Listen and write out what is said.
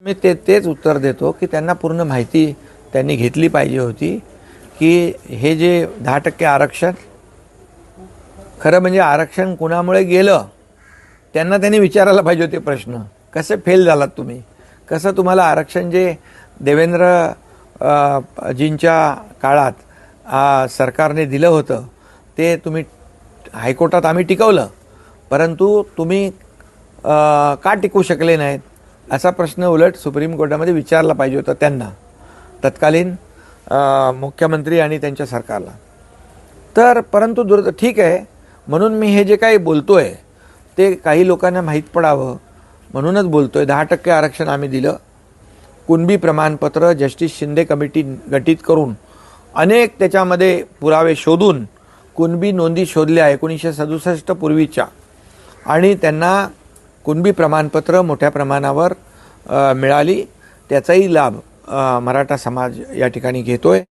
मी तेच उत्तर देतो की त्यांना पूर्ण माहिती त्यांनी घेतली पाहिजे होती की हे जे 10% आरक्षण खरं म्हणजे आरक्षण कोणामुळे गेलं त्यांनी विचारायला पाहिजे होते प्रश्न. कसे फेल झालात तुम्ही? कसं तुम्हाला आरक्षण जे देवेंद्र जींच्या काळात सरकारने दिलं होतं ते तुम्ही हायकोर्टात आम्ही टिकवलं, परंतु तुम्ही का टिकवू शकले नाहीत असा प्रश्न उलट सुप्रीम कोर्टामध्ये विचारला पाहिजे होता त्यांना, तत्कालीन मुख्यमंत्री आणि त्यांच्या सरकारला. तर परंतु ठीक आहे, म्हणून मी हे जे काही बोलतोय ते काही लोकांना माहीत पडावं म्हणूनच बोलतोय. 10% आरक्षण आम्ही दिलं. कुणबी प्रमाणपत्र जस्टिस शिंदे कमिटी गठीत करून अनेक त्याच्यामध्ये पुरावे शोधून कुणबी नोंदी शोधल्या 1967 पूर्वीच्या, आणि त्यांना कुणबी प्रमाणपत्र मोठ्या प्रमाणावर मिळाली. त्याचाही लाभ मराठा समाज या ठिकाणी घेतोय.